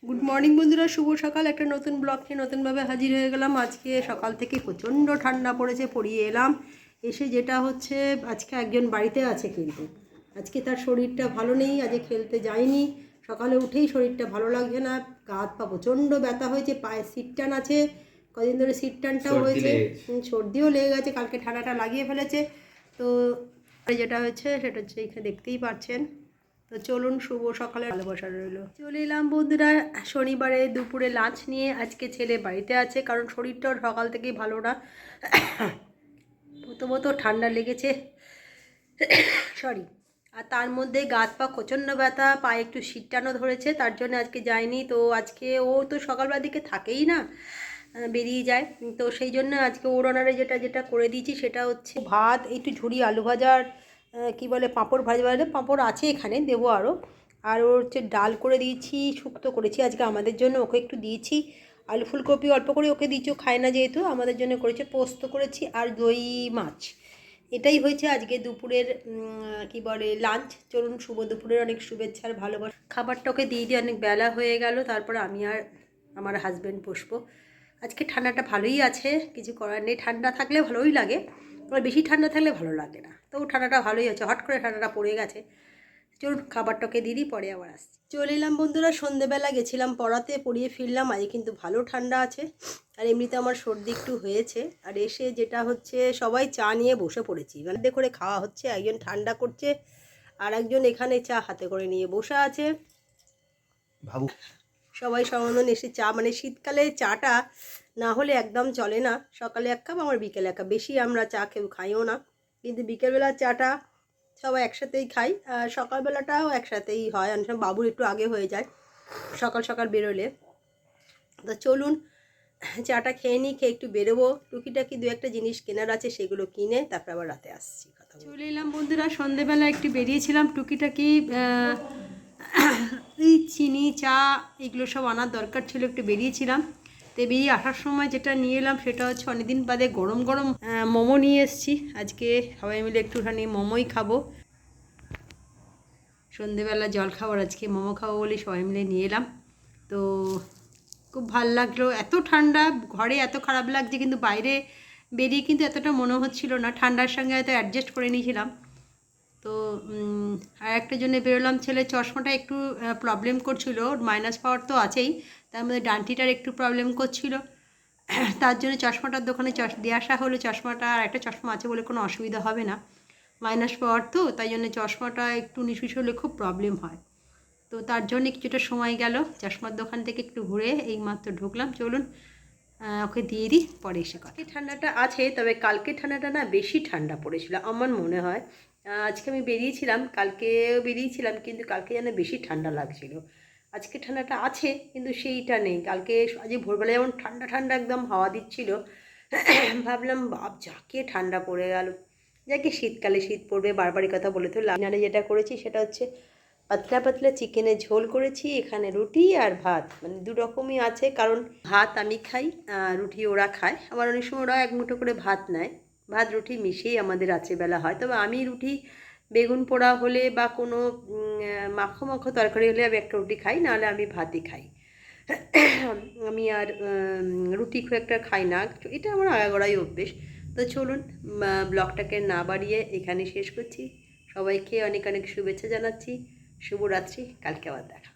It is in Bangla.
গুড মর্নিং বন্ধুরা, শুভ সকাল। একটা নতুন ব্লগ নিয়ে নতুনভাবে হাজির হয়ে গেলাম। আজকে সকাল থেকে প্রচণ্ড ঠান্ডা পড়েছে, পড়িয়ে এলাম। এসে যেটা হচ্ছে, আজকে একজন বাড়িতে আছে কিন্তু আজকে তার শরীরটা ভালো নেই, আজকে খেলতে যায়নি। সকালে উঠেই শরীরটা ভালো লাগছে না, গা হাত পা প্রচণ্ড ব্যথা হয়েছে, পায়ে সিট টান আছে, কদিন ধরে সিট টানটাও হয়েছে, সর্দিও লেগে গেছে, কালকে ঠান্ডাটা লাগিয়ে ফেলেছে। তো যেটা হয়েছে সেটা হচ্ছে এখানে দেখতেই পাচ্ছেন। তো চলুন, শুভ সকালে ভালোবাসা রইল। চলে এলাম বন্ধুরা শনিবারে দুপুরে লাঞ্চ নিয়ে। আজকে ছেলে বাড়িতে আছে, কারণ শরীরটাও সকাল থেকেই ভালো না, প্রথমত ঠান্ডা লেগেছে, সরি, আর তার মধ্যে গা হাত পা প্রচণ্ড ব্যথা, পায়ে একটু শীতটানো ধরেছে, তার জন্য আজকে যায়নি। তো আজকে ও তো সকালবেলার দিকে থাকেই না, বেরিয়ে যায়। তো সেই জন্য আজকে ওর অনারে যেটা যেটা করে দিয়েছি সেটা হচ্ছে ভাত, একটু ঝুড়ি আলু ভাজার কি বলে পাঁপড় ভাজা, পাঁপড় আছে এখানে, দেবো আরও। আর ওর হচ্ছে ডাল করে দিয়েছি, শুক্তো করেছি আজকে আমাদের জন্য, ওকে একটু দিয়েছি। আলু ফুলকপি অল্প করে ওকে দিয়েছি, ও খায় না যেহেতু, আমাদের জন্য করেছে। পোস্ত করেছি আর দই মাছ, এটাই হয়েছে আজকে দুপুরের কি বলে লাঞ্চ। চলুন, শুভ দুপুরের অনেক শুভেচ্ছা আর ভালোবাসা। খাবারটা ওকে দিয়ে দিয়ে অনেক বেলা হয়ে গেল, তারপর আমি আর আমার হাজব্যান্ড বসবো। আজকে ঠান্ডাটা ভালোই আছে, কিছু করার নেই। ঠান্ডা থাকলে ভালোই লাগে, আবার বেশি ঠান্ডা থাকলে ভালো লাগে না। তো ঠান্ডাটা ভালোই আছে, হট করে ঠান্ডাটা পড়ে গেছে। চলুন খাবারটাকে দিদি, পরে আবার আসছি। চলে এলাম বন্ধুরা, সন্ধেবেলা গেছিলাম পড়াতে, পড়িয়ে ফিরলাম। আজকে কিন্তু ভালো ঠান্ডা আছে, আর এমনিতে আমার সর্দি একটু হয়েছে। আর এসে যেটা হচ্ছে, সবাই চা নিয়ে বসে পড়েছি, মানে করে খাওয়া হচ্ছে। একজন ঠান্ডা করছে, আর একজন এখানে চা হাতে করে নিয়ে বসে আছে। ভাবু সবাই সমাধান এসে চা, মানে শীতকালে চাটা না হলে একদম চলে না। সকালে এক কাপ, আমার বিকেলে এক কাপ, বেশি আমরা চা কেউ খাইও না, কিন্তু বিকেলবেলা চাটা সবাই একসাথেই খাই। আর সকালবেলাটাও একসাথেই হয়, অনেক সময় বাবুর একটু আগে হয়ে যায় সকাল সকাল বেরোলে। তো চলুন চাটা খেয়ে নিই, খেয়ে একটু বেরোবো, টুকিটাকি দু একটা জিনিস কেনার আছে, সেগুলো কিনে তারপর আবার রাতে আসছি। কথা চলে এলাম বন্ধুরা, সন্ধেবেলা একটু বেরিয়েছিলাম, টুকিটাকি এই চিনি চা এগুলো সব আনার দরকার ছিল, একটু বেরিয়েছিলাম। তো বেরিয়ে আসার সময় যেটা নিয়ে এলাম সেটা হচ্ছে, অনেকদিন বাদে গরম গরম মোমো নিয়ে এসেছি। আজকে সবাই মিলে একটুখানি মোমোই খাবো, সন্ধেবেলা জল খাবার, আজকে মোমো খাবো বলে সবাই মিলে নিয়ে এলাম। তো খুব ভালো লাগলো, এত ঠান্ডা, ঘরে এত খারাপ লাগছে, কিন্তু বাইরে বেরিয়ে কিন্তু এতটা মনে হচ্ছিল না, ঠান্ডার সঙ্গে হয়তো অ্যাডজাস্ট করে নিয়েছিলাম। তো আর একটা জন্য বেরোলাম, ছেলে চশমাটা একটু প্রবলেম করছিল, মাইনাস পাওয়ার তো আছেই, তার মধ্যে ডান্টিটার একটু প্রবলেম করছিল, তার জন্য চশমাটার দোকানে দিয়ে আসা হলো। চশমাটা আর একটা চশমা আছে বলে কোনো অসুবিধা হবে না, মাইনাস পাওয়ার তো, তাই জন্য চশমাটা একটু নিশুষ হলে খুব প্রবলেম হয়। তো তার জন্য কিছুটা সময় গেল, চশমার দোকান থেকে একটু ঘুরে এইমাত্র ঢুকলাম। চলুন ওকে দিয়ে দিই, পরে এসে কথা। ঠান্ডাটা আছে, তবে কালকে ঠান্ডাটা না বেশি ঠান্ডা পড়েছিল আমার মনে হয়। আজকে আমি বেরিয়েছিলাম, কালকেও বেরিয়েছিলাম, কিন্তু কালকে যেন বেশি ঠান্ডা লাগছিল। আজকে ঠান্ডাটা আছে কিন্তু সেইটা নেই। কালকে আজ ভোরবেলা যেমন ঠান্ডা ঠান্ডা একদম হাওয়া দিচ্ছিল, ভাবলাম বাপ যাকে ঠান্ডা পড়ে গেল। যাকে শীতকালে শীত পড়বে, বারবারই কথা বলে তো লাইনারে যেটা করেছি সেটা হচ্ছে পাতলা পাতলা চিকেনের ঝোল করেছি, এখানে রুটি আর ভাত, মানে দু রকমই আছে, কারণ ভাত আমি খাই, রুটি ওরা খায়। আবার অনেক সময় ওরা এক মুঠো করে ভাত নেয়, ভাত রুটি মিশিয়েই আমাদের রাত্রিবেলা হয়। তবে আমি রুটি বেগুন পোড়া হলে বা কোনো মাখো মাখো তরকারি হলে আমি একটা রুটি খাই, নাহলে আমি ভাতই খাই। আমি আর রুটি খুব একটা খাই না, এটা আমার আগাগোড়াই অভ্যেস। তো চলুন ব্লগটাকে না বাড়িয়ে এখানে শেষ করছি। সবাইকে অনেক অনেক শুভেচ্ছা জানাচ্ছি, শুভরাত্রি, কালকে আবার দেখা।